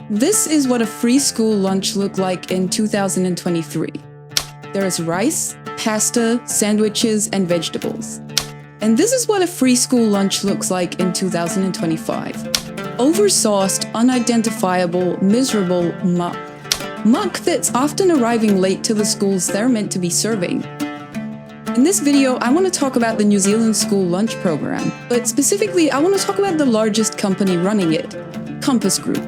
This is what a free school lunch looked like in 2023. There is rice, pasta, sandwiches, and vegetables. And this is what a free school lunch looks like in 2025. Oversauced, unidentifiable, miserable muck. Muck that's often arriving late to the schools they're meant to be serving. In this video, I want to talk about the New Zealand school lunch program, but specifically, I want to talk about the largest company running it, Compass Group.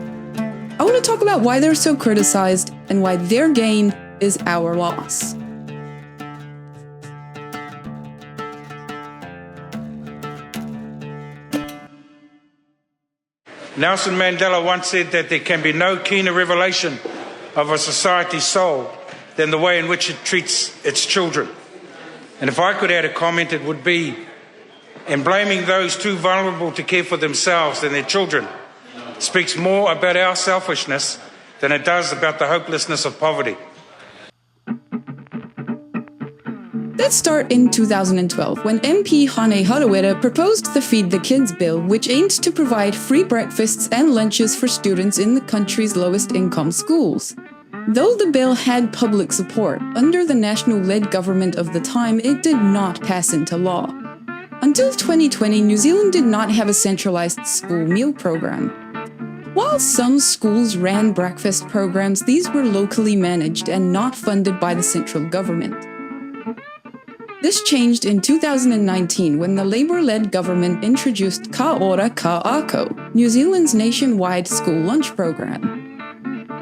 I want to talk about why they're so criticized and why their gain is our loss. Nelson Mandela once said that there can be no keener revelation of a society's soul than the way in which it treats its children. And if I could add a comment, it would be, in blaming those too vulnerable to care for themselves than their children speaks more about our selfishness than it does about the hopelessness of poverty. Let's start in 2012, when MP Whatu Ora proposed the Feed the Kids bill, which aimed to provide free breakfasts and lunches for students in the country's lowest income schools. Though the bill had public support, under the national-led government of the time, it did not pass into law. Until 2020, New Zealand did not have a centralized school meal program. While some schools ran breakfast programs, these were locally managed and not funded by the central government. This changed in 2019 when the Labour-led government introduced Ka Ora Ka Ako, New Zealand's nationwide school lunch program.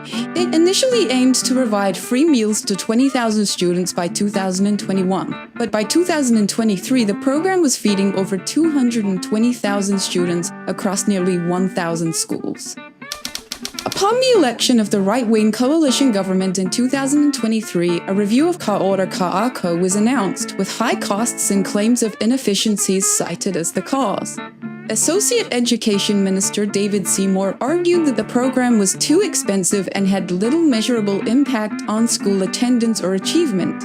It initially aimed to provide free meals to 20,000 students by 2021, but by 2023 the program was feeding over 220,000 students across nearly 1,000 schools. Upon the election of the right-wing coalition government in 2023, a review of Ka Ora Ka Ako was announced, with high costs and claims of inefficiencies cited as the cause. Associate Education Minister David Seymours argued that the program was too expensive and had little measurable impact on school attendance or achievement.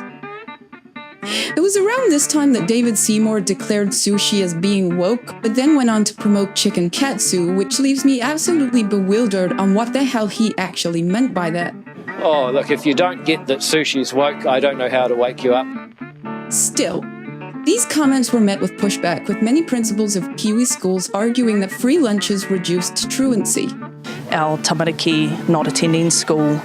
It was around this time that David Seymours declared sushi as being woke, but then went on to promote chicken katsu, which leaves me absolutely bewildered on what the hell he actually meant by that. Oh, look, if you don't get that sushi's woke, I don't know how to wake you up. Still, these comments were met with pushback, with many principals of Kiwi schools arguing that free lunches reduced truancy. Our tamariki not attending school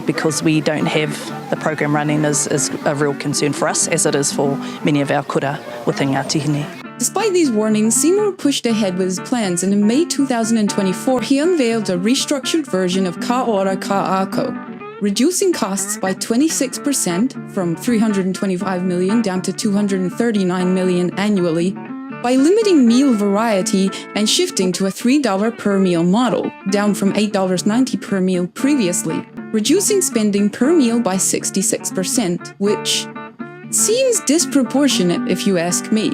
because we don't have the program running is a real concern for us, as it is for many of our kura within Ngāti. Despite these warnings, Seymours pushed ahead with his plans, and in May 2024 he unveiled a restructured version of Ka Ora Ka Ako, reducing costs by 26% from $325 million down to $239 million annually, by limiting meal variety and shifting to a $3 per meal model, down from $8.90 per meal previously, reducing spending per meal by 66%, which seems disproportionate if you ask me.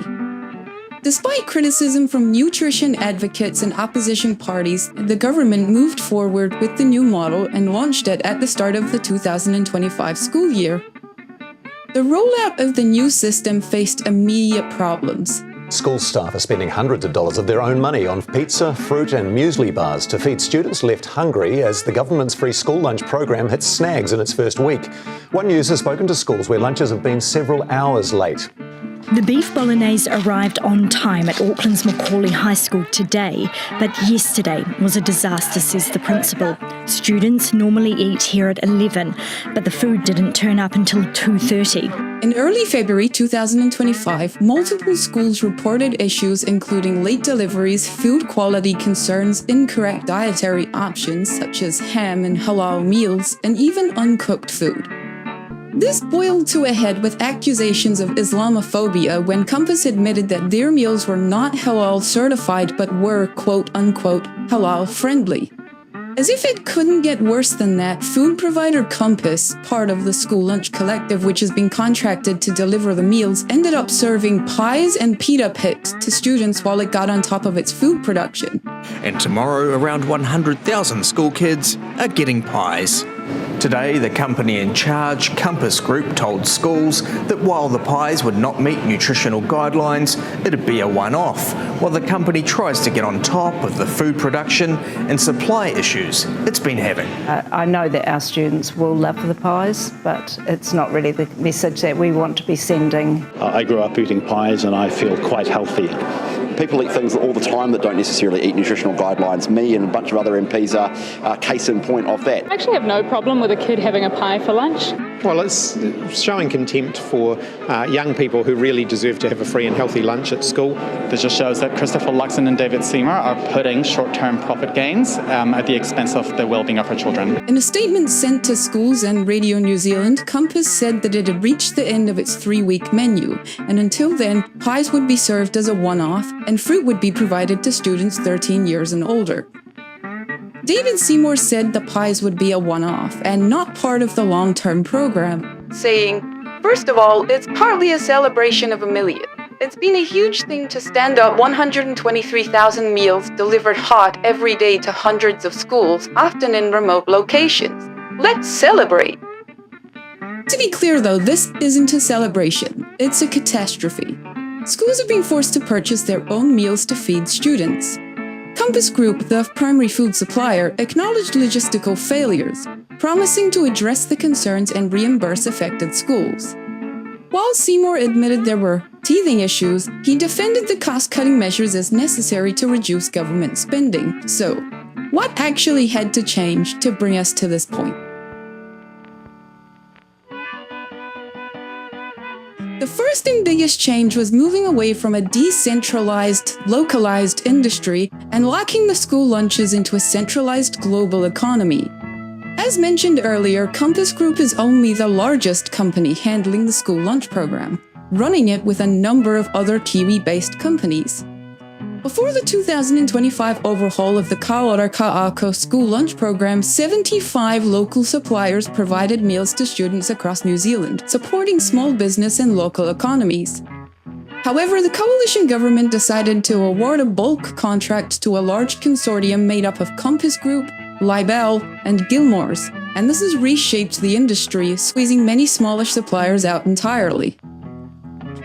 Despite criticism from nutrition advocates and opposition parties, the government moved forward with the new model and launched it at the start of the 2025 school year. The rollout of the new system faced immediate problems. School staff are spending hundreds of dollars of their own money on pizza, fruit and muesli bars to feed students left hungry as the government's free school lunch program hits snags in its first week. One News has spoken to schools where lunches have been several hours late. The beef bolognese arrived on time at Auckland's Macaulay High School today, but yesterday was a disaster, says the principal. Students normally eat here at 11, but the food didn't turn up until 2:30. In early February 2025, multiple schools reported issues including late deliveries, food quality concerns, incorrect dietary options such as ham and halal meals, and even uncooked food. This boiled to a head with accusations of Islamophobia when Compass admitted that their meals were not halal certified but were quote-unquote halal friendly. As if it couldn't get worse than that, food provider Compass, part of the School Lunch Collective which has been contracted to deliver the meals, ended up serving pies and pita pits to students while it got on top of its food production. And tomorrow, around 100,000 school kids are getting pies. Today, the company in charge, Compass Group, told schools that while the pies would not meet nutritional guidelines, it'd be a one-off, while the company tries to get on top of the food production and supply issues it's been having. I know that our students will love the pies, but it's not really the message that we want to be sending. I grew up eating pies and I feel quite healthy. People eat things all the time that don't necessarily eat nutritional guidelines. Me and a bunch of other MPs are case in point of that. I actually have no problem with a kid having a pie for lunch. Well, it's showing contempt for young people who really deserve to have a free and healthy lunch at school. This just shows that Christopher Luxon and David Seymours are putting short-term profit gains at the expense of the well-being of our children. In a statement sent to schools and Radio New Zealand, Compass said that it had reached the end of its 3-week menu, and until then, pies would be served as a one-off, and fruit would be provided to students 13 years and older. David Seymours said the pies would be a one-off and not part of the long-term program, saying, "First of all, it's partly a celebration of 1 million. It's been a huge thing to stand up 123,000 meals delivered hot every day to hundreds of schools, often in remote locations. Let's celebrate." To be clear though, this isn't a celebration, it's a catastrophe. Schools are being forced to purchase their own meals to feed students. Compass Group, the primary food supplier, acknowledged logistical failures, promising to address the concerns and reimburse affected schools. While Seymour admitted there were teething issues, he defended the cost-cutting measures as necessary to reduce government spending. So, what actually had to change to bring us to this point? The first and biggest change was moving away from a decentralized, localized industry and locking the school lunches into a centralized global economy. As mentioned earlier, Compass Group is only the largest company handling the school lunch program, running it with a number of other Kiwi-based companies. Before the 2025 overhaul of the Ka Ora Ka Ako school lunch program, 75 local suppliers provided meals to students across New Zealand, supporting small business and local economies. However, the coalition government decided to award a bulk contract to a large consortium made up of Compass Group, Libel, and Gilmore's, and this has reshaped the industry, squeezing many smallish suppliers out entirely.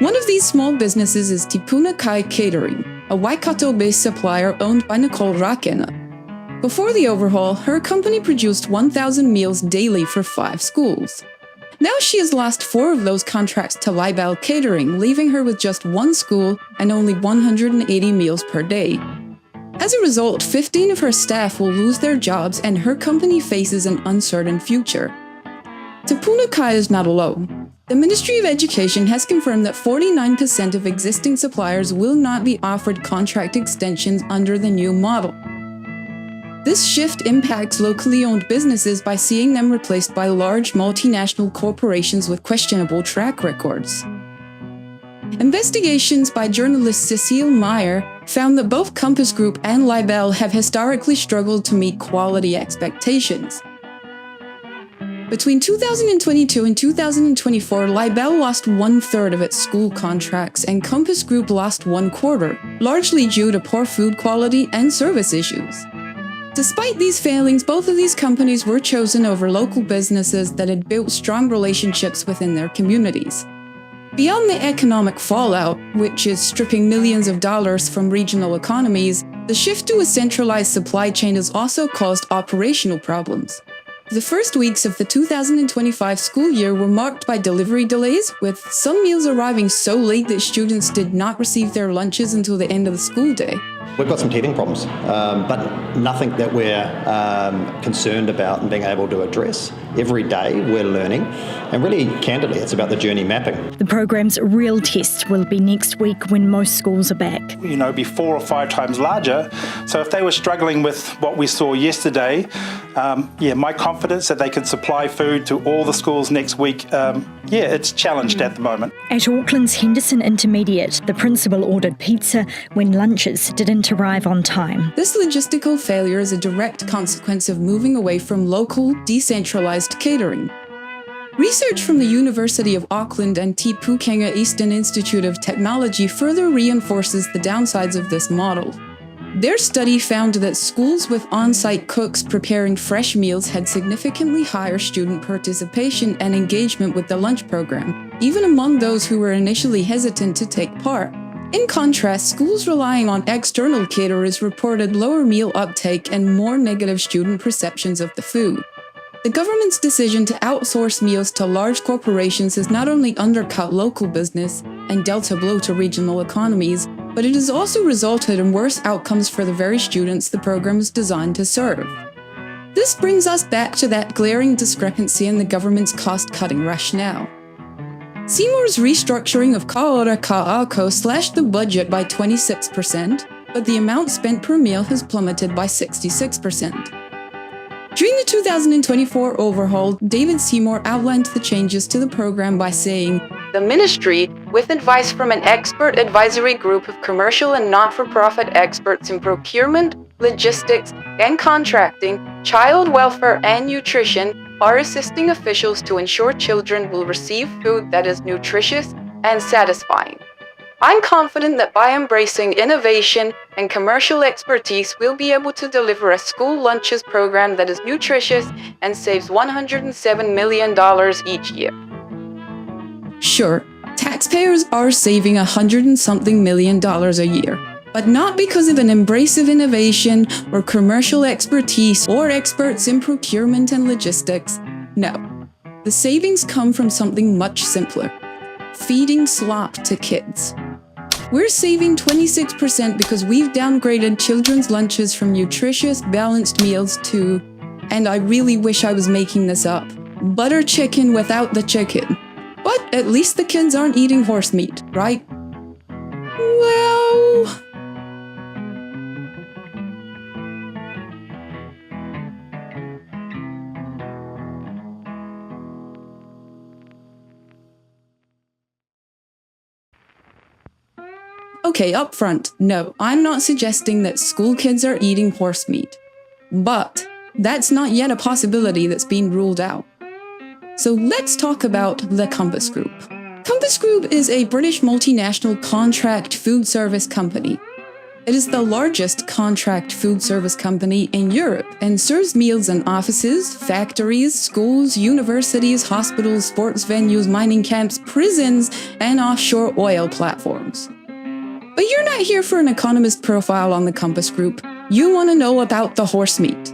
One of these small businesses is Tipuna Kai Catering, a Waikato-based supplier owned by Nicole Rakena. Before the overhaul, her company produced 1,000 meals daily for 5 schools. Now she has lost 4 of those contracts to Libel Catering, leaving her with just 1 school and only 180 meals per day. As a result, 15 of her staff will lose their jobs and her company faces an uncertain future. Tipuna Kai is not alone. The Ministry of Education has confirmed that 49% of existing suppliers will not be offered contract extensions under the new model. This shift impacts locally owned businesses by seeing them replaced by large multinational corporations with questionable track records. Investigations by journalist Cecile Meyer found that both Compass Group and Libel have historically struggled to meet quality expectations. Between 2022 and 2024, Libel lost 1/3 of its school contracts and Compass Group lost 1/4, largely due to poor food quality and service issues. Despite these failings, both of these companies were chosen over local businesses that had built strong relationships within their communities. Beyond the economic fallout, which is stripping millions of dollars from regional economies, the shift to a centralized supply chain has also caused operational problems. The first weeks of the 2025 school year were marked by delivery delays, with some meals arriving so late that students did not receive their lunches until the end of the school day. We've got some teething problems, but nothing that we're concerned about and being able to address. Every day we're learning, and really, candidly, it's about the journey mapping. The program's real test will be next week when most schools are back. Be 4 or 5 times larger. So if they were struggling with what we saw yesterday, my confidence that they could supply food to all the schools next week, it's challenged at the moment. At Auckland's Henderson Intermediate, the principal ordered pizza when lunches didn't arrive on time. This logistical failure is a direct consequence of moving away from local, decentralized catering. Research from the University of Auckland and Te Pūkenga Eastern Institute of Technology further reinforces the downsides of this model. Their study found that schools with on-site cooks preparing fresh meals had significantly higher student participation and engagement with the lunch program, even among those who were initially hesitant to take part. In contrast, schools relying on external caterers reported lower meal uptake and more negative student perceptions of the food. The government's decision to outsource meals to large corporations has not only undercut local business and dealt a blow to regional economies, but it has also resulted in worse outcomes for the very students the program is designed to serve. This brings us back to that glaring discrepancy in the government's cost-cutting rationale. Seymours' restructuring of Ka Ora Ka Ako slashed the budget by 26%, but the amount spent per meal has plummeted by 66%. During the 2024 overhaul, David Seymours outlined the changes to the program by saying, "The ministry, with advice from an expert advisory group of commercial and not-for-profit experts in procurement, logistics, and contracting, child welfare and nutrition, are assisting officials to ensure children will receive food that is nutritious and satisfying. I'm confident that by embracing innovation and commercial expertise, we'll be able to deliver a school lunches program that is nutritious and saves $107 million each year." Sure, taxpayers are saving $100-something million a year, but not because of an embrace of innovation or commercial expertise or experts in procurement and logistics. No, the savings come from something much simpler: feeding slop to kids. We're saving 26% because we've downgraded children's lunches from nutritious, balanced meals to, and I really wish I was making this up, butter chicken without the chicken. But at least the kids aren't eating horse meat, right? Well... Okay, up front, no, I'm not suggesting that school kids are eating horse meat. But that's not yet a possibility that's been ruled out. So let's talk about the Compass Group. Compass Group is a British multinational contract food service company. It is the largest contract food service company in Europe and serves meals in offices, factories, schools, universities, hospitals, sports venues, mining camps, prisons, and offshore oil platforms. But you're not here for an economist profile on the Compass Group. You want to know about the horse meat.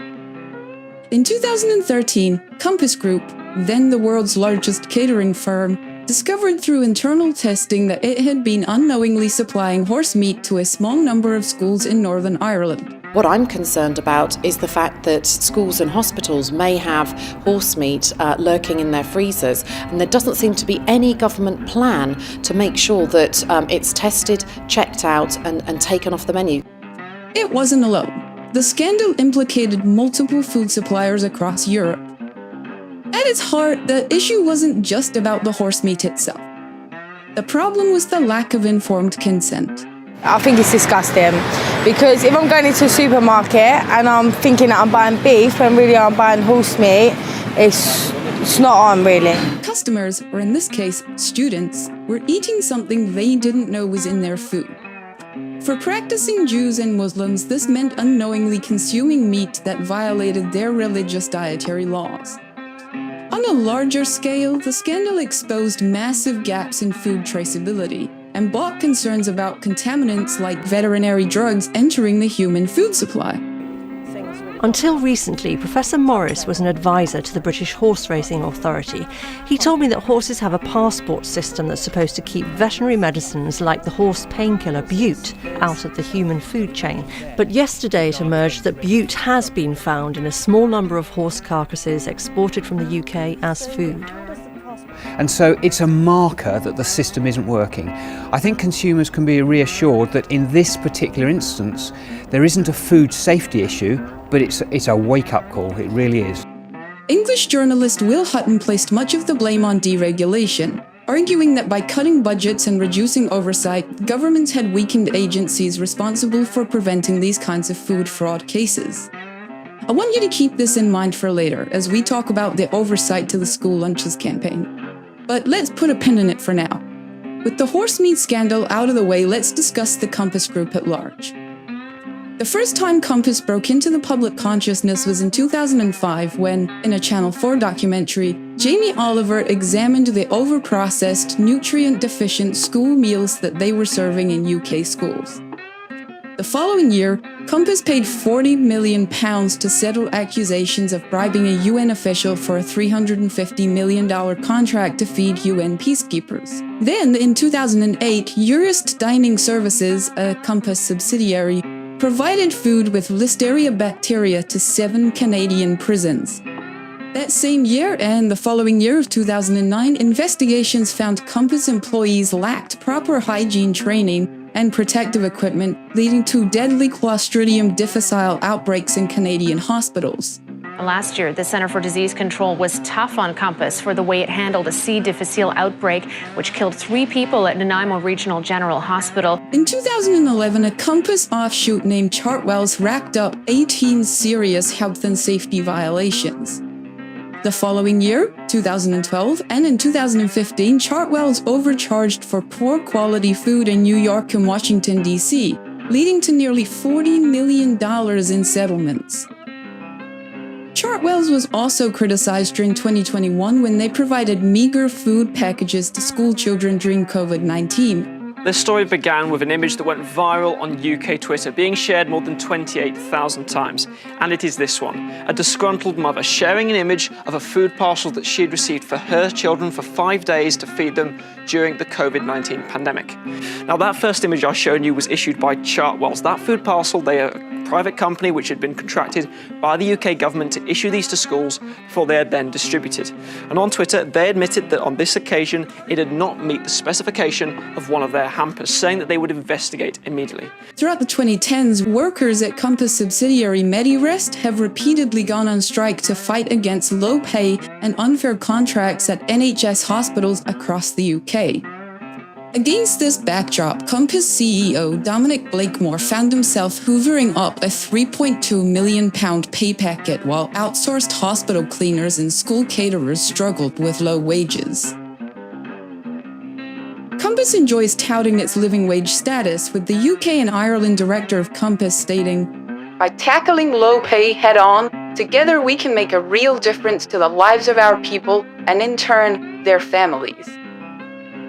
In 2013, Compass Group, then the world's largest catering firm, discovered through internal testing that it had been unknowingly supplying horse meat to a small number of schools in Northern Ireland. What I'm concerned about is the fact that schools and hospitals may have horse meat lurking in their freezers, and there doesn't seem to be any government plan to make sure that it's tested, checked out, and taken off the menu. It wasn't alone. The scandal implicated multiple food suppliers across Europe. At its heart, the issue wasn't just about the horse meat itself. The problem was the lack of informed consent. I think it's disgusting, because if I'm going into a supermarket and I'm thinking that I'm buying beef when really I'm buying horse meat, it's not on really. Customers, or in this case, students, were eating something they didn't know was in their food. For practicing Jews and Muslims, this meant unknowingly consuming meat that violated their religious dietary laws. On a larger scale, the scandal exposed massive gaps in food traceability and brought concerns about contaminants like veterinary drugs entering the human food supply. Until recently, Professor Morris was an advisor to the British Horse Racing Authority. He told me that horses have a passport system that's supposed to keep veterinary medicines like the horse painkiller Bute out of the human food chain. But yesterday it emerged that Bute has been found in a small number of horse carcasses exported from the UK as food. And so it's a marker that the system isn't working. I think consumers can be reassured that in this particular instance, there isn't a food safety issue, but it's a wake-up call, it really is. English journalist Will Hutton placed much of the blame on deregulation, arguing that by cutting budgets and reducing oversight, governments had weakened agencies responsible for preventing these kinds of food fraud cases. I want you to keep this in mind for later, as we talk about the oversight to the school lunches campaign. But let's put a pin in it for now. With the horse meat scandal out of the way, let's discuss the Compass Group at large. The first time Compass broke into the public consciousness was in 2005 when, in a Channel 4 documentary, Jamie Oliver examined the over-processed, nutrient-deficient school meals that they were serving in UK schools. The following year, Compass paid £40 million to settle accusations of bribing a UN official for a $350 million contract to feed UN peacekeepers. Then, in 2008, Eurist Dining Services, a Compass subsidiary, provided food with Listeria bacteria to 7 Canadian prisons. That same year and the following year of 2009, investigations found Compass employees lacked proper hygiene training and protective equipment, leading to deadly Clostridium difficile outbreaks in Canadian hospitals. Last year, the Centre for Disease Control was tough on Compass for the way it handled a C. difficile outbreak, which killed 3 people at Nanaimo Regional General Hospital. In 2011, a Compass offshoot named Chartwell's racked up 18 serious health and safety violations. The following year, 2012, and in 2015, Chartwell's overcharged for poor quality food in New York and Washington, D.C., leading to nearly $40 million in settlements. Chartwell's was also criticized during 2021 when they provided meager food packages to school children during COVID-19. This story began with an image that went viral on UK Twitter, being shared more than 28,000 times. And it is this one, a disgruntled mother sharing an image of a food parcel that she had received for her children for 5 days to feed them during the COVID-19 pandemic. Now, that first image I showed you was issued by Chartwell's. That food parcel, they are a private company which had been contracted by the UK government to issue these to schools before they are then distributed. And on Twitter, they admitted that on this occasion, it did not meet the specification of one of their hampers, saying that they would investigate immediately. Throughout the 2010s, workers at Compass subsidiary MediRest have repeatedly gone on strike to fight against low pay and unfair contracts at NHS hospitals across the UK. Against this backdrop, Compass CEO Dominic Blakemore found himself hoovering up a £3.2 million pay packet while outsourced hospital cleaners and school caterers struggled with low wages. Compass enjoys touting its living wage status, with the UK and Ireland director of Compass stating, "By tackling low pay head-on, together we can make a real difference to the lives of our people and, in turn, their families."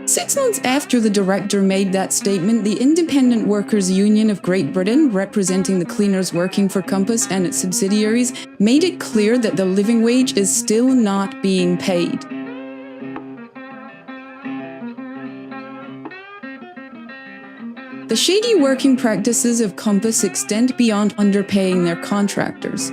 6 months after the director made that statement, the Independent Workers' Union of Great Britain, representing the cleaners working for Compass and its subsidiaries, made it clear that the living wage is still not being paid. The shady working practices of Compass extend beyond underpaying their contractors.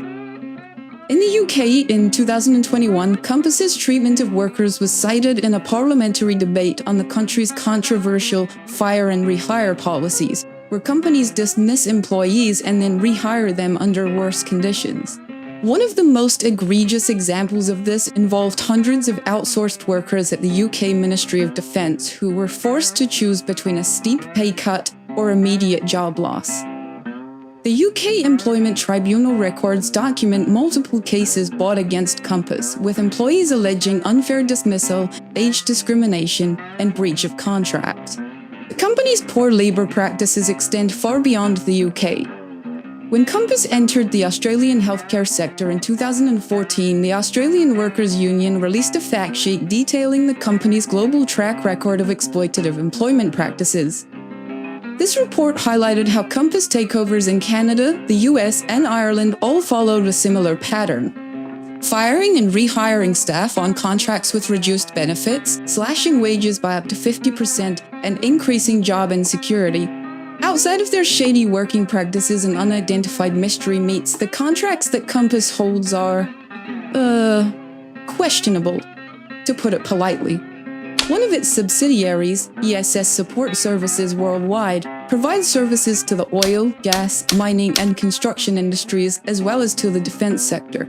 In the UK, in 2021, Compass's treatment of workers was cited in a parliamentary debate on the country's controversial fire and rehire policies, where companies dismiss employees and then rehire them under worse conditions. One of the most egregious examples of this involved hundreds of outsourced workers at the UK Ministry of Defence who were forced to choose between a steep pay cut or immediate job loss. The UK Employment Tribunal records document multiple cases brought against Compass, with employees alleging unfair dismissal, age discrimination, and breach of contract. The company's poor labour practices extend far beyond the UK. When Compass entered the Australian healthcare sector in 2014, the Australian Workers' Union released a fact sheet detailing the company's global track record of exploitative employment practices. This report highlighted how Compass takeovers in Canada, the US, and Ireland all followed a similar pattern. Firing and rehiring staff on contracts with reduced benefits, slashing wages by up to 50%, and increasing job insecurity. Outside of their shady working practices and unidentified mystery meats, the contracts that Compass holds are, questionable, to put it politely. One of its subsidiaries, ESS Support Services Worldwide, provides services to the oil, gas, mining, and construction industries, as well as to the defence sector.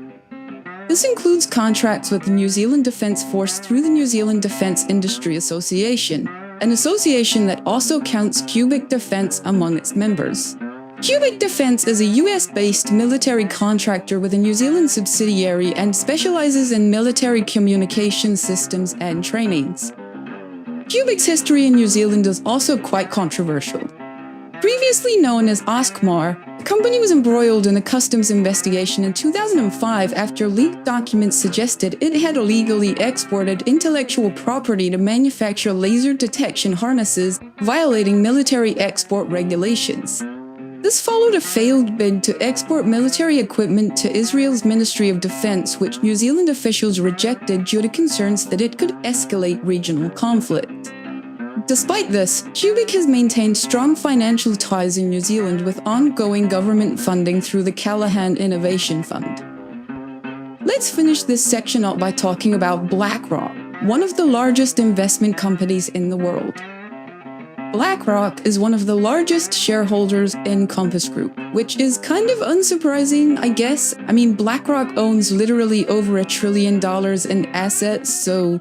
This includes contracts with the New Zealand Defence Force through the New Zealand Defence Industry Association, an association that also counts Cubic Defence among its members. Cubic Defence is a US-based military contractor with a New Zealand subsidiary and specializes in military communication systems and trainings. Cubic's history in New Zealand is also quite controversial. Previously known as Oskmar, the company was embroiled in a customs investigation in 2005 after leaked documents suggested it had illegally exported intellectual property to manufacture laser detection harnesses, violating military export regulations. This followed a failed bid to export military equipment to Israel's Ministry of Defense, which New Zealand officials rejected due to concerns that it could escalate regional conflict. Despite this, Cubic has maintained strong financial ties in New Zealand with ongoing government funding through the Callaghan Innovation Fund. Let's finish this section up by talking about BlackRock, one of the largest investment companies in the world. BlackRock is one of the largest shareholders in Compass Group, which is kind of unsurprising, I guess. I mean, BlackRock owns literally over $1 trillion in assets, so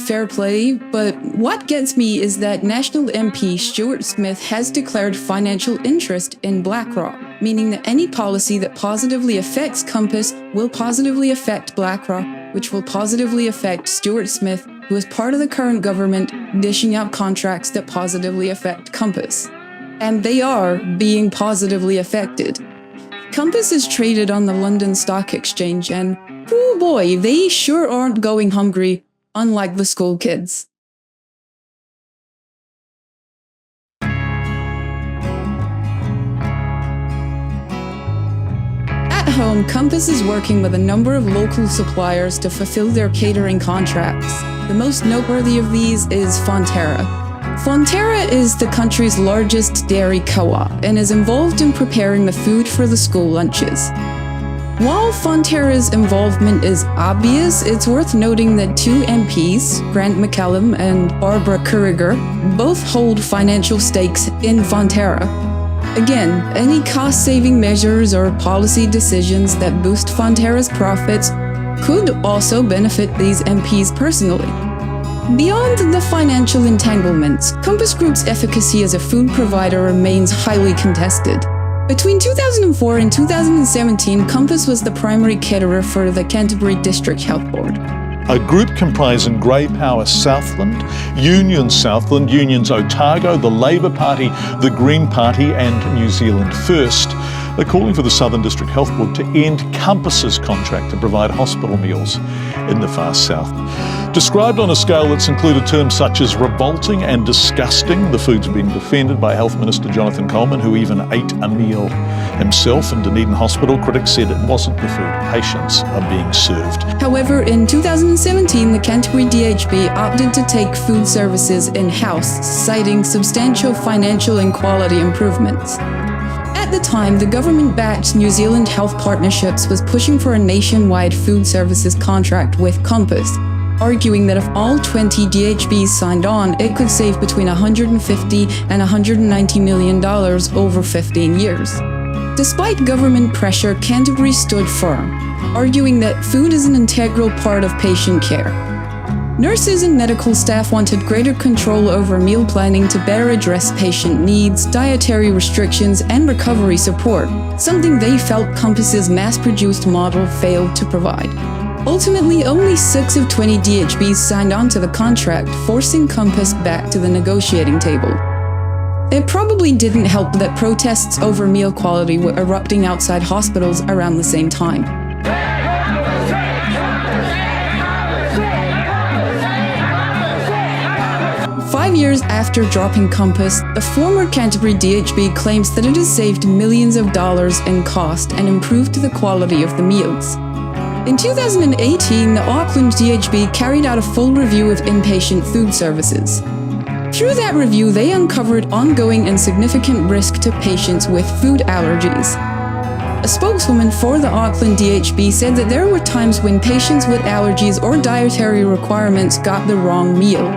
fair play. But what gets me is that National MP Stuart Smith has declared financial interest in BlackRock, meaning that any policy that positively affects Compass will positively affect BlackRock, which will positively affect Stuart Smith, who is part of the current government dishing out contracts that positively affect Compass. And they are being positively affected. Compass is traded on the London Stock Exchange, and oh boy, they sure aren't going hungry, unlike the school kids. At home, Compass is working with a number of local suppliers to fulfill their catering contracts. The most noteworthy of these is Fonterra. Fonterra is the country's largest dairy co-op and is involved in preparing the food for the school lunches. While Fonterra's involvement is obvious, it's worth noting that two MPs, Grant McCallum and Barbara Kuriger, both hold financial stakes in Fonterra. Again, any cost-saving measures or policy decisions that boost Fonterra's profits could also benefit these MPs personally. Beyond the financial entanglements, Compass Group's efficacy as a food provider remains highly contested. Between 2004 and 2017, Compass was the primary caterer for the Canterbury District Health Board. A group comprising Grey Power Southland, Unions Southland, Unions Otago, the Labour Party, the Green Party and New Zealand First are calling for the Southern District Health Board to end Compass's contract to provide hospital meals in the far south. Described on a scale that's included terms such as revolting and disgusting, the food's being defended by Health Minister Jonathan Coleman, who even ate a meal himself in Dunedin Hospital. Critics said it wasn't the food patients are being served. However, in 2017, the Canterbury DHB opted to take food services in-house, citing substantial financial and quality improvements. At the time, the government-backed New Zealand Health Partnerships was pushing for a nationwide food services contract with Compass, arguing that if all 20 DHBs signed on, it could save between $150 and $190 million over 15 years. Despite government pressure, Canterbury stood firm, arguing that food is an integral part of patient care. Nurses and medical staff wanted greater control over meal planning to better address patient needs, dietary restrictions, and recovery support, something they felt Compass's mass-produced model failed to provide. Ultimately, only 6 of 20 DHBs signed on to the contract, forcing Compass back to the negotiating table. It probably didn't help that protests over meal quality were erupting outside hospitals around the same time. 5 years after dropping Compass, the former Canterbury DHB claims that it has saved millions of dollars in cost and improved the quality of the meals. In 2018, the Auckland DHB carried out a full review of inpatient food services. Through that review, they uncovered ongoing and significant risk to patients with food allergies. A spokeswoman for the Auckland DHB said that there were times when patients with allergies or dietary requirements got the wrong meal.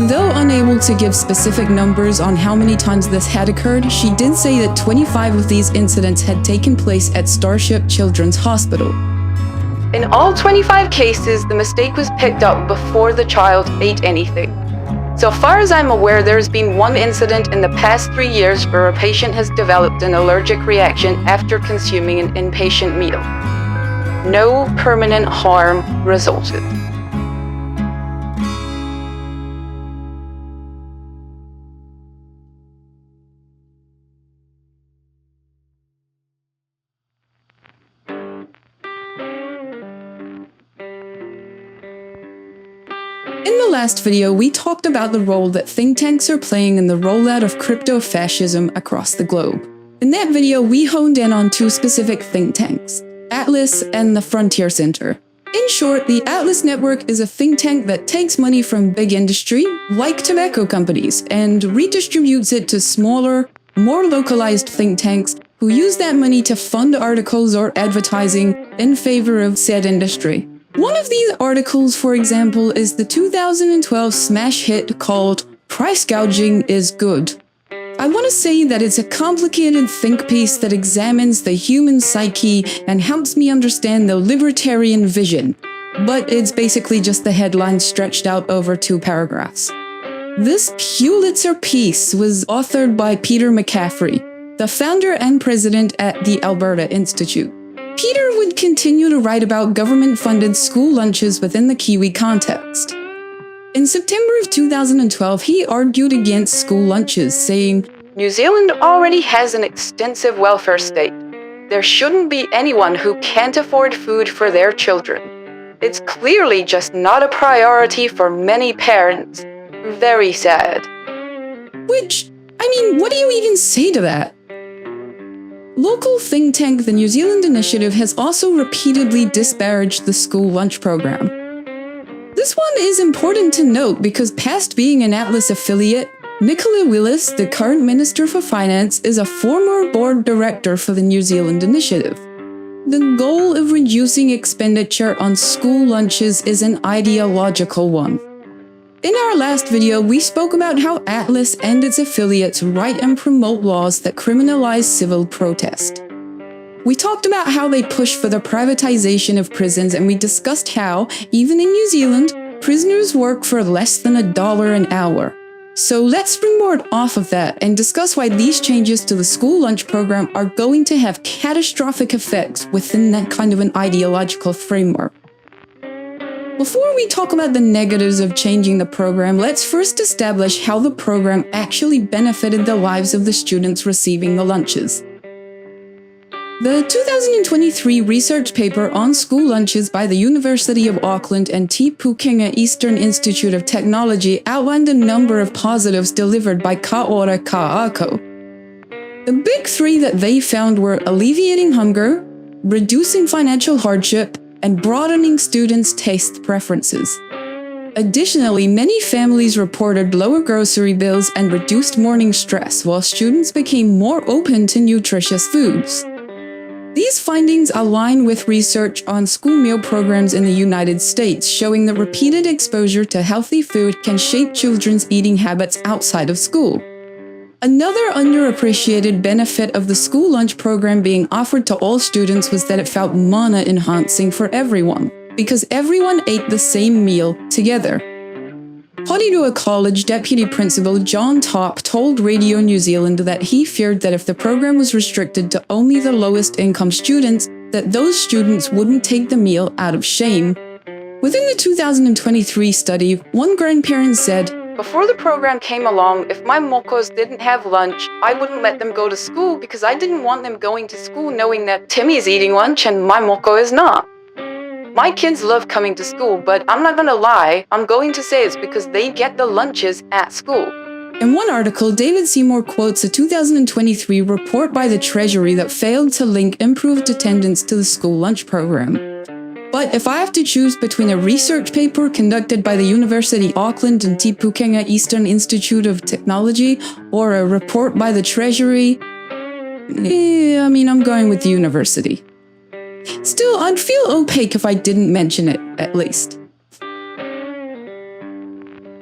Though unable to give specific numbers on how many times this had occurred, she did say that 25 of these incidents had taken place at Starship Children's Hospital. In all 25 cases, the mistake was picked up before the child ate anything. So far as I'm aware, there's been one incident in the past 3 years where a patient has developed an allergic reaction after consuming an inpatient meal. No permanent harm resulted. In the last video, we talked about the role that think tanks are playing in the rollout of crypto-fascism across the globe. In that video, we honed in on two specific think tanks, Atlas and the Frontier Center. In short, the Atlas Network is a think tank that takes money from big industry, like tobacco companies, and redistributes it to smaller, more localized think tanks who use that money to fund articles or advertising in favor of said industry. One of these articles, for example, is the 2012 smash hit called "Price Gouging is Good." I want to say that it's a complicated think piece that examines the human psyche and helps me understand the libertarian vision, but it's basically just the headline stretched out over 2 paragraphs. This Pulitzer piece was authored by Peter McCaffrey, the founder and president at the Alberta Institute. Peter would continue to write about government-funded school lunches within the Kiwi context. In September of 2012, he argued against school lunches, saying, "New Zealand already has an extensive welfare state. There shouldn't be anyone who can't afford food for their children. It's clearly just not a priority for many parents. Very sad." Which, what do you even say to that? Local think tank the New Zealand Initiative has also repeatedly disparaged the school lunch program. This one is important to note because past being an Atlas affiliate, Nicola Willis, the current Minister for Finance, is a former board director for the New Zealand Initiative. The goal of reducing expenditure on school lunches is an ideological one. In our last video, we spoke about how Atlas and its affiliates write and promote laws that criminalize civil protest. We talked about how they push for the privatization of prisons, and we discussed how, even in New Zealand, prisoners work for less than $1 an hour. So let's springboard off of that and discuss why these changes to the school lunch program are going to have catastrophic effects within that kind of an ideological framework. Before we talk about the negatives of changing the program, let's first establish how the program actually benefited the lives of the students receiving the lunches. The 2023 research paper on school lunches by the University of Auckland and Te Pukenga Eastern Institute of Technology outlined a number of positives delivered by Ka Ora Ka Ako. The big 3 that they found were alleviating hunger, reducing financial hardship, and broadening students' taste preferences. Additionally, many families reported lower grocery bills and reduced morning stress, while students became more open to nutritious foods. These findings align with research on school meal programs in the United States, showing that repeated exposure to healthy food can shape children's eating habits outside of school. Another underappreciated benefit of the school lunch program being offered to all students was that it felt mana-enhancing for everyone, because everyone ate the same meal together. Whatu Ora College Deputy Principal John Top told Radio New Zealand that he feared that if the program was restricted to only the lowest income students, that those students wouldn't take the meal out of shame. Within the 2023 study, one grandparent said, "Before the program came along, if my mokos didn't have lunch, I wouldn't let them go to school because I didn't want them going to school knowing that Timmy's eating lunch and my moko is not. My kids love coming to school, but I'm not gonna lie, I'm going to say it's because they get the lunches at school." In one article, David Seymours quotes a 2023 report by the Treasury that failed to link improved attendance to the school lunch program. But if I have to choose between a research paper conducted by the University of Auckland and Te Pukenga Eastern Institute of Technology or a report by the Treasury, I'm going with the university. Still, I'd feel opaque if I didn't mention it, at least.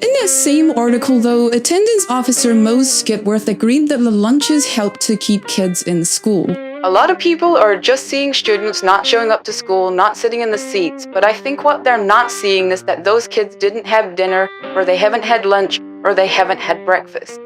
In that same article, though, attendance officer Mose Skipworth agreed that the lunches helped to keep kids in school. "A lot of people are just seeing students not showing up to school, not sitting in the seats, but I think what they're not seeing is that those kids didn't have dinner, or they haven't had lunch, or they haven't had breakfast."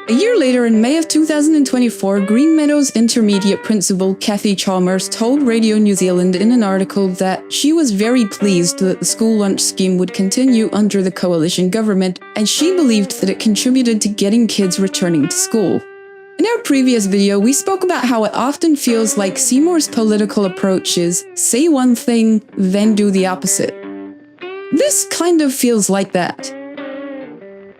A year later, in May of 2024, Green Meadows Intermediate Principal Kathy Chalmers told Radio New Zealand in an article that she was very pleased that the school lunch scheme would continue under the coalition government, and she believed that it contributed to getting kids returning to school. In our previous video, we spoke about how it often feels like Seymour's political approach is say one thing, then do the opposite. This kind of feels like that.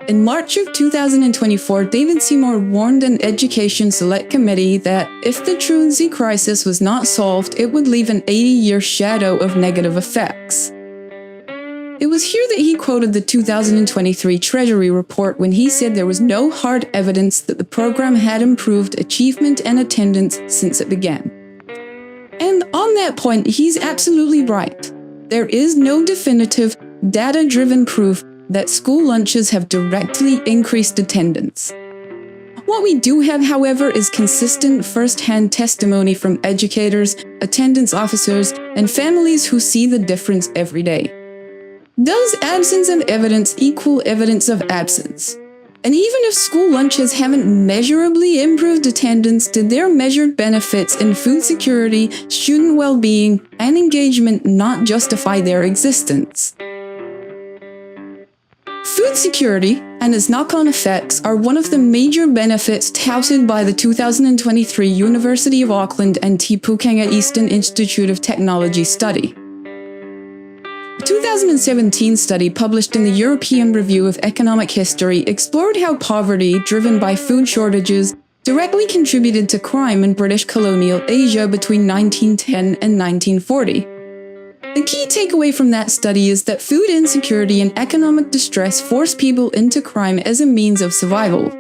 In March of 2024, David Seymours warned an Education Select Committee that if the truancy crisis was not solved, it would leave an 80-year shadow of negative effects. It was here that he quoted the 2023 Treasury report when he said there was no hard evidence that the program had improved achievement and attendance since it began. And on that point, he's absolutely right. There is no definitive, data-driven proof that school lunches have directly increased attendance. What we do have, however, is consistent first-hand testimony from educators, attendance officers, and families who see the difference every day. Does absence of evidence equal evidence of absence? And even if school lunches haven't measurably improved attendance, did their measured benefits in food security, student well-being, and engagement not justify their existence? Food security and its knock-on effects are one of the major benefits touted by the 2023 University of Auckland and Te Pūkenga Eastern Institute of Technology study. A 2017 study published in the European Review of Economic History explored how poverty, driven by food shortages, directly contributed to crime in British colonial Asia between 1910 and 1940. The key takeaway from that study is that food insecurity and economic distress force people into crime as a means of survival.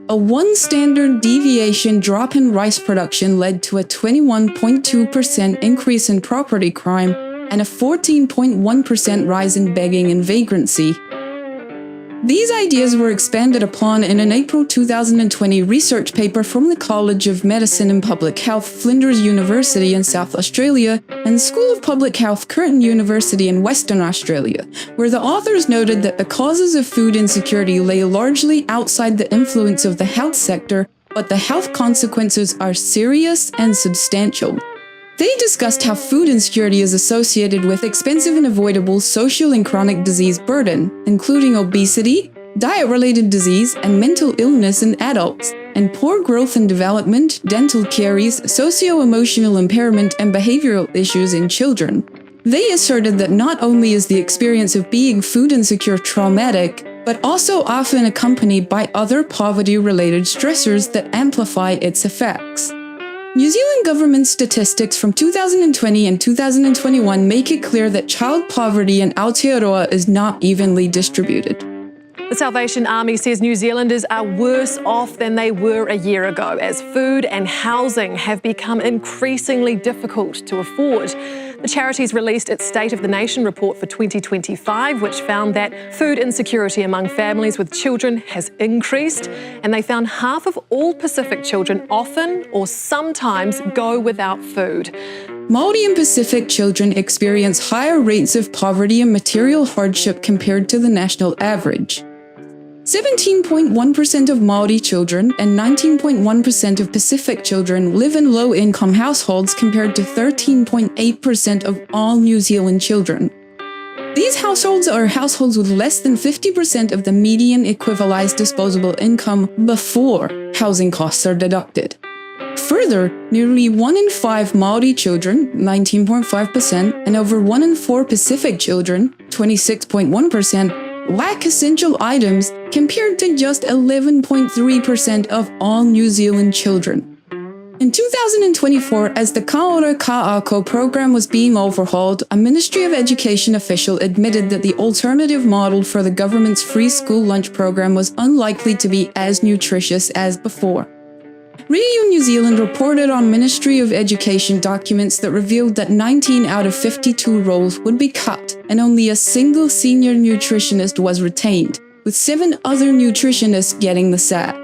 A 1 standard deviation drop in rice production led to a 21.2% increase in property crime and a 14.1% rise in begging and vagrancy. These ideas were expanded upon in an April 2020 research paper from the College of Medicine and Public Health, Flinders University in South Australia, and School of Public Health, Curtin University in Western Australia, where the authors noted that the causes of food insecurity lay largely outside the influence of the health sector, but the health consequences are serious and substantial. They discussed how food insecurity is associated with expensive and avoidable social and chronic disease burden, including obesity, diet-related disease, and mental illness in adults, and poor growth and development, dental caries, socio-emotional impairment, and behavioral issues in children. They asserted that not only is the experience of being food insecure traumatic, but also often accompanied by other poverty-related stressors that amplify its effects. New Zealand government statistics from 2020 and 2021 make it clear that child poverty in Aotearoa is not evenly distributed. The Salvation Army says New Zealanders are worse off than they were a year ago, as food and housing have become increasingly difficult to afford. The charity's released its State of the Nation report for 2025, which found that food insecurity among families with children has increased, and they found half of all Pacific children often or sometimes go without food. Māori and Pacific children experience higher rates of poverty and material hardship compared to the national average. 17.1% of Māori children and 19.1% of Pacific children live in low-income households compared to 13.8% of all New Zealand children. These households are households with less than 50% of the median equivalized disposable income before housing costs are deducted. Further, nearly 1 in 5 Māori children, 19.5%, and over 1 in 4 Pacific children, 26.1%, lack essential items compared to just 11.3% of all New Zealand children. In 2024, as the Ka Ora Ka Ako program was being overhauled, a Ministry of Education official admitted that the alternative model for the government's free school lunch program was unlikely to be as nutritious as before. Radio New Zealand reported on Ministry of Education documents that revealed that 19 out of 52 roles would be cut and only a single senior nutritionist was retained, with 7 other nutritionists getting the sack.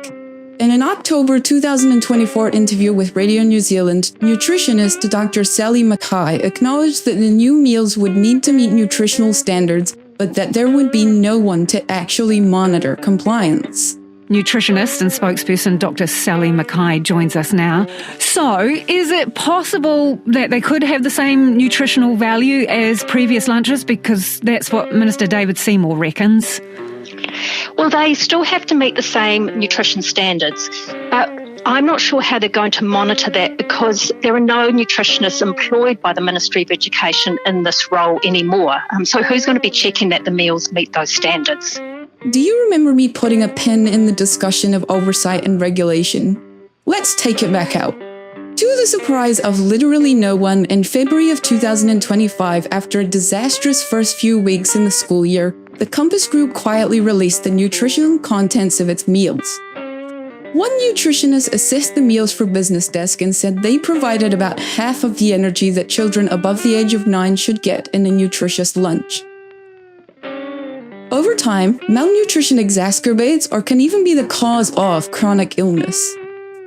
In an October 2024 interview with Radio New Zealand, nutritionist Dr. Sally Mackay acknowledged that the new meals would need to meet nutritional standards, but that there would be no one to actually monitor compliance. Nutritionist and spokesperson Dr. Sally Mackay joins us now. So, is it possible that they could have the same nutritional value as previous lunches? Because that's what Minister David Seymours reckons. Well, they still have to meet the same nutrition standards, but I'm not sure how they're going to monitor that because there are no nutritionists employed by the Ministry of Education in this role anymore. So who's going to be checking that the meals meet those standards? Do you remember me putting a pin in the discussion of oversight and regulation? Let's take it back out. To the surprise of literally no one, in February of 2025, after a disastrous first few weeks in the school year, the Compass Group quietly released the nutritional contents of its meals. One nutritionist assessed the meals for BusinessDesk and said they provided about half of the energy that children above the age of 9 should get in a nutritious lunch. Over time, malnutrition exacerbates or can even be the cause of chronic illness.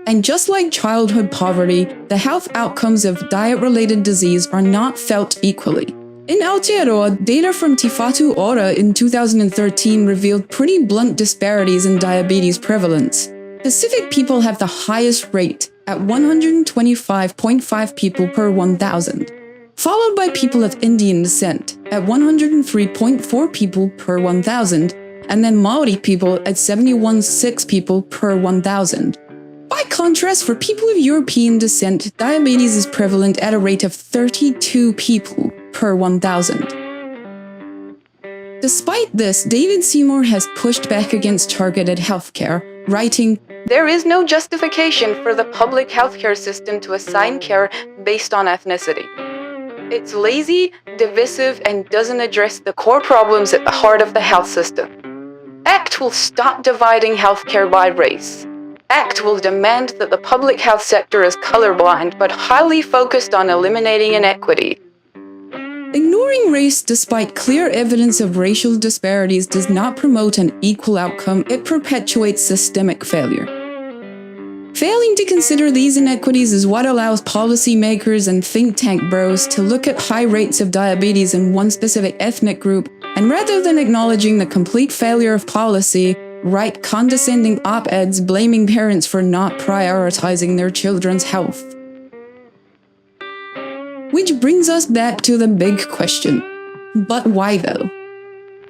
And just like childhood poverty, the health outcomes of diet-related disease are not felt equally. In Aotearoa, data from Whatu Ora in 2013 revealed pretty blunt disparities in diabetes prevalence. Pacific people have the highest rate at 125.5 people per 1,000, followed by people of Indian descent at 103.4 people per 1,000, and then Maori people at 71.6 people per 1,000. By contrast, for people of European descent, diabetes is prevalent at a rate of 32 people per 1,000. Despite this, David Seymours has pushed back against targeted healthcare, writing, "There is no justification for the public healthcare system to assign care based on ethnicity. It's lazy, divisive, and doesn't address the core problems at the heart of the health system. ACT will stop dividing healthcare by race. ACT will demand that the public health sector is colorblind but highly focused on eliminating inequity." Ignoring race despite clear evidence of racial disparities does not promote an equal outcome, it perpetuates systemic failure. Failing to consider these inequities is what allows policymakers and think tank bros to look at high rates of diabetes in one specific ethnic group, and rather than acknowledging the complete failure of policy, write condescending op-eds blaming parents for not prioritizing their children's health. Which brings us back to the big question. But why though?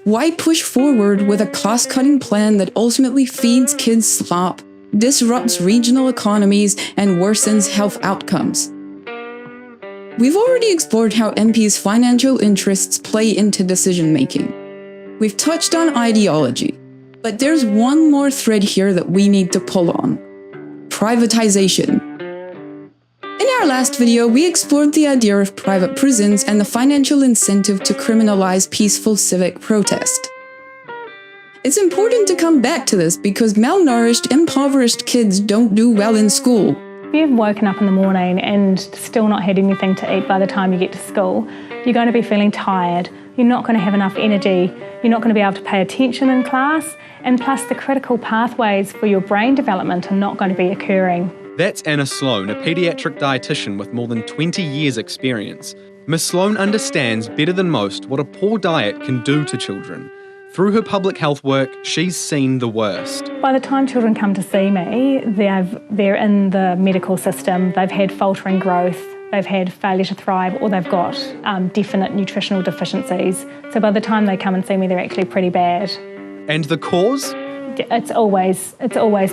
Why push forward with a cost-cutting plan that ultimately feeds kids slop, disrupts regional economies, and worsens health outcomes? We've already explored how MPs' financial interests play into decision-making. We've touched on ideology, but there's one more thread here that we need to pull on: privatization. In our last video, we explored the idea of private prisons and the financial incentive to criminalize peaceful civic protest. It's important to come back to this because malnourished, impoverished kids don't do well in school. If you've woken up in the morning and still not had anything to eat by the time you get to school, you're going to be feeling tired, you're not going to have enough energy, you're not going to be able to pay attention in class, and plus the critical pathways for your brain development are not going to be occurring. That's Anna Sloan, a paediatric dietitian with more than 20 years' experience. Ms. Sloan understands better than most what a poor diet can do to children. Through her public health work, she's seen the worst. By the time children come to see me, they're in the medical system, they've had faltering growth, they've had failure to thrive, or they've got definite nutritional deficiencies. So by the time they come and see me, they're actually pretty bad. And the cause? It's always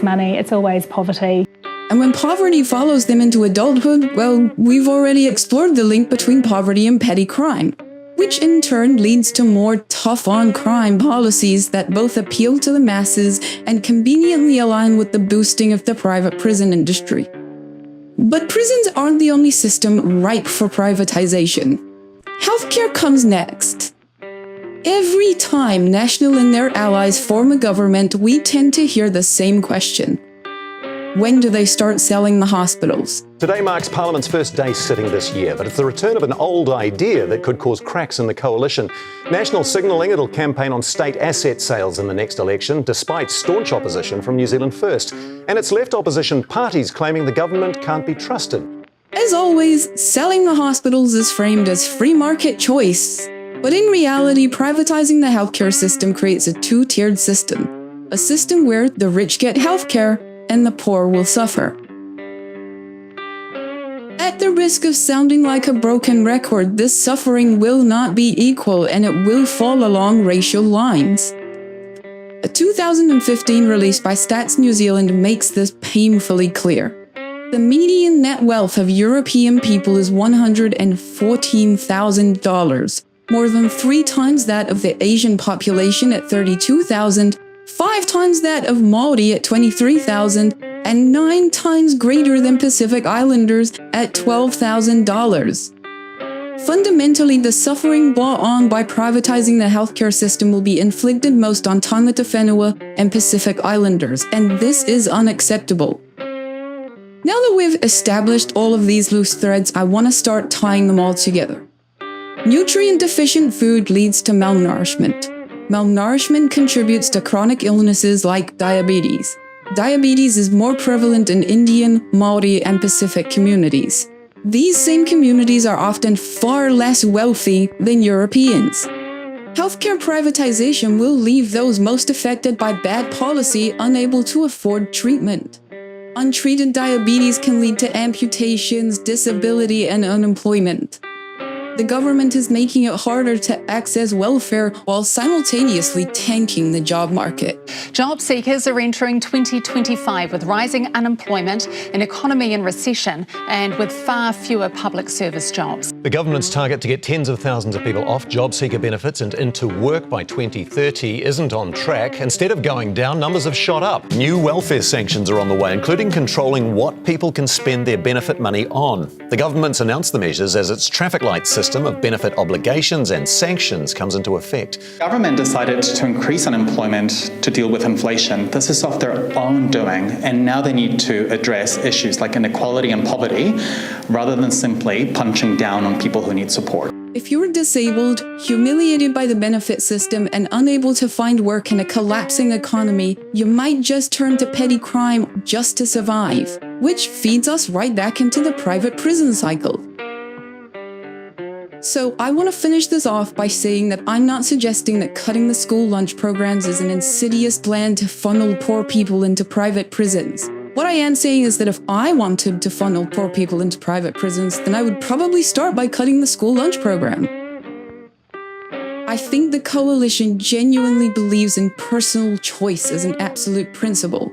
money, it's always poverty. And when poverty follows them into adulthood, well, we've already explored the link between poverty and petty crime, which in turn leads to more tough-on-crime policies that both appeal to the masses and conveniently align with the boosting of the private prison industry. But prisons aren't the only system ripe for privatization. Healthcare comes next. Every time National and their allies form a government, we tend to hear the same question. When do they start selling the hospitals? Today marks Parliament's first day sitting this year, but it's the return of an old idea that could cause cracks in the coalition. National signalling it'll campaign on state asset sales in the next election, despite staunch opposition from New Zealand First. And it's left opposition parties claiming the government can't be trusted. As always, selling the hospitals is framed as free market choice. But in reality, privatizing the healthcare system creates a two-tiered system. A system where the rich get healthcare and the poor will suffer. At the risk of sounding like a broken record, this suffering will not be equal and it will fall along racial lines. A 2015 release by Stats New Zealand makes this painfully clear. The median net wealth of European people is $114,000, more than 3 times that of the Asian population at $32,000, 5 times that of Māori at $23,000, and 9 times greater than Pacific Islanders at $12,000. Fundamentally, the suffering brought on by privatizing the healthcare system will be inflicted most on Tangata Whenua and Pacific Islanders, and this is unacceptable. Now that we've established all of these loose threads, I want to start tying them all together. Nutrient-deficient food leads to malnourishment. Malnourishment contributes to chronic illnesses like diabetes. Diabetes is more prevalent in Indian, Māori, and Pacific communities. These same communities are often far less wealthy than Europeans. Healthcare privatization will leave those most affected by bad policy unable to afford treatment. Untreated diabetes can lead to amputations, disability, and unemployment. The government is making it harder to access welfare while simultaneously tanking the job market. Job seekers are entering 2025 with rising unemployment, an economy in recession, and with far fewer public service jobs. The government's target to get tens of thousands of people off job seeker benefits and into work by 2030 isn't on track. Instead of going down, numbers have shot up. New welfare sanctions are on the way, including controlling what people can spend their benefit money on. The government's announced the measures as its traffic light system of benefit obligations and sanctions comes into effect. Government decided to increase unemployment to deal with inflation. This is of their own doing, and now they need to address issues like inequality and poverty rather than simply punching down on people who need support. If you're disabled, humiliated by the benefit system, and unable to find work in a collapsing economy, you might just turn to petty crime just to survive, which feeds us right back into the private prison cycle. So I want to finish this off by saying that I'm not suggesting that cutting the school lunch programs is an insidious plan to funnel poor people into private prisons. What I am saying is that if I wanted to funnel poor people into private prisons, then I would probably start by cutting the school lunch program. I think the coalition genuinely believes in personal choice as an absolute principle.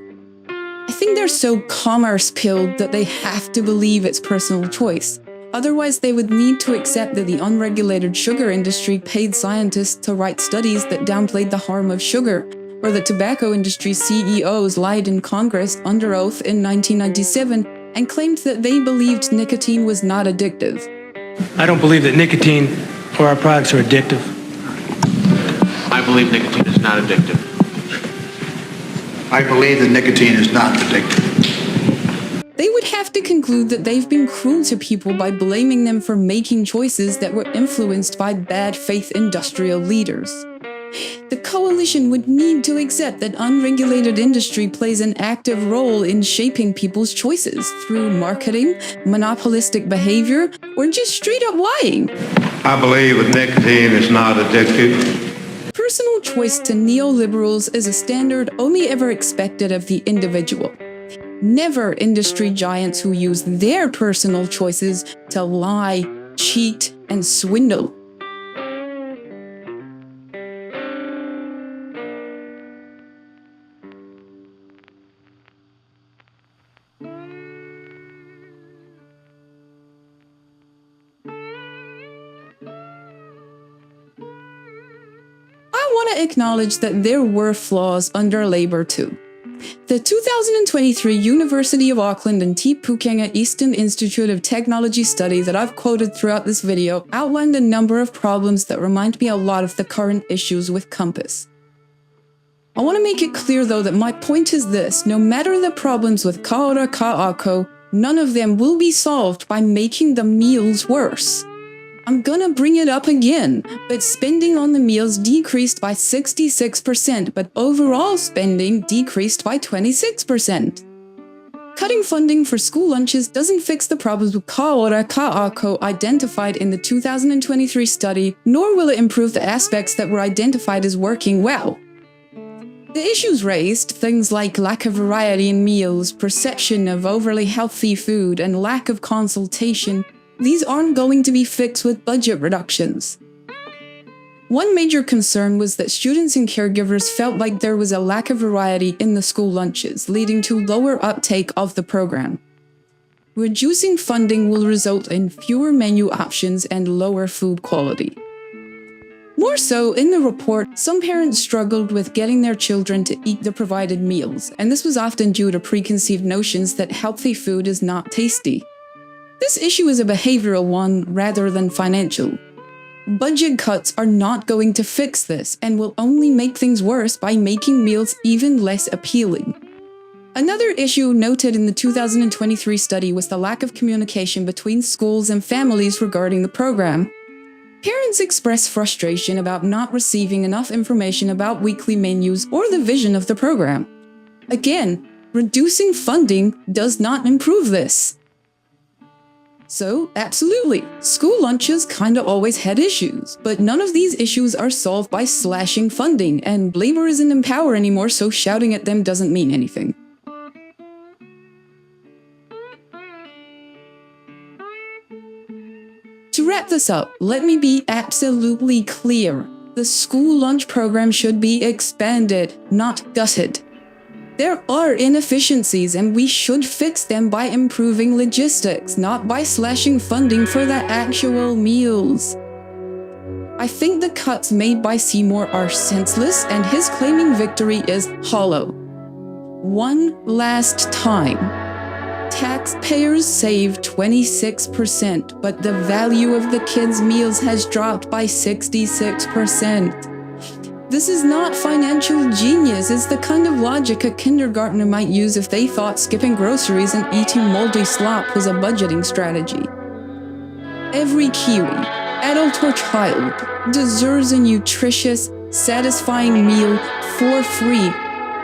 I think they're so commerce-pilled that they have to believe it's personal choice. Otherwise, they would need to accept that the unregulated sugar industry paid scientists to write studies that downplayed the harm of sugar, or the tobacco industry CEOs lied in Congress under oath in 1997 and claimed that they believed nicotine was not addictive. I don't believe that nicotine or our products are addictive. I believe nicotine is not addictive. I believe that nicotine is not addictive. They would have to conclude that they've been cruel to people by blaming them for making choices that were influenced by bad faith industrial leaders. The coalition would need to accept that unregulated industry plays an active role in shaping people's choices through marketing, monopolistic behavior, or just straight up lying. I believe that nicotine is not addictive. Personal choice to neoliberals is a standard only ever expected of the individual. Never industry giants who use their personal choices to lie, cheat, and swindle. I want to acknowledge that there were flaws under Labour too. The 2023 University of Auckland and Te Pukenga Eastern Institute of Technology study that I've quoted throughout this video outlined a number of problems that remind me a lot of the current issues with Compass. I want to make it clear though that my point is this: no matter the problems with ka ora ka ako, none of them will be solved by making the meals worse. I'm gonna bring it up again, but spending on the meals decreased by 66%, but overall spending decreased by 26%. Cutting funding for school lunches doesn't fix the problems with ka ora ka ako identified in the 2023 study, nor will it improve the aspects that were identified as working well. The issues raised, things like lack of variety in meals, perception of overly healthy food, and lack of consultation, these aren't going to be fixed with budget reductions. One major concern was that students and caregivers felt like there was a lack of variety in the school lunches, leading to lower uptake of the program. Reducing funding will result in fewer menu options and lower food quality. More so, in the report, some parents struggled with getting their children to eat the provided meals, and this was often due to preconceived notions that healthy food is not tasty. This issue is a behavioral one rather than financial. Budget cuts are not going to fix this and will only make things worse by making meals even less appealing. Another issue noted in the 2023 study was the lack of communication between schools and families regarding the program. Parents express frustration about not receiving enough information about weekly menus or the vision of the program. Again, reducing funding does not improve this. So, absolutely, school lunches kinda always had issues, but none of these issues are solved by slashing funding, and Labour isn't in power anymore, so shouting at them doesn't mean anything. To wrap this up, let me be absolutely clear. The school lunch program should be expanded, not gutted. There are inefficiencies and we should fix them by improving logistics, not by slashing funding for the actual meals. I think the cuts made by Seymour are senseless and his claiming victory is hollow. One last time. Taxpayers save 26%, but the value of the kids' meals has dropped by 66%. This is not financial genius, it's the kind of logic a kindergartner might use if they thought skipping groceries and eating moldy slop was a budgeting strategy. Every Kiwi, adult or child, deserves a nutritious, satisfying meal for free.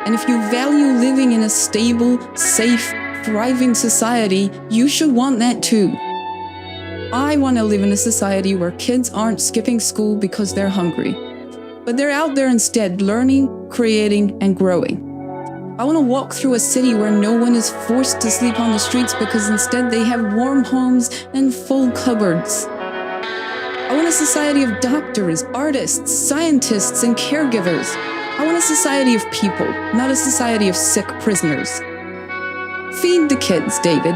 And if you value living in a stable, safe, thriving society, you should want that too. I want to live in a society where kids aren't skipping school because they're hungry, but they're out there instead learning, creating, and growing. I want to walk through a city where no one is forced to sleep on the streets because instead they have warm homes and full cupboards. I want a society of doctors, artists, scientists, and caregivers. I want a society of people, not a society of sick prisoners. Feed the kids, David.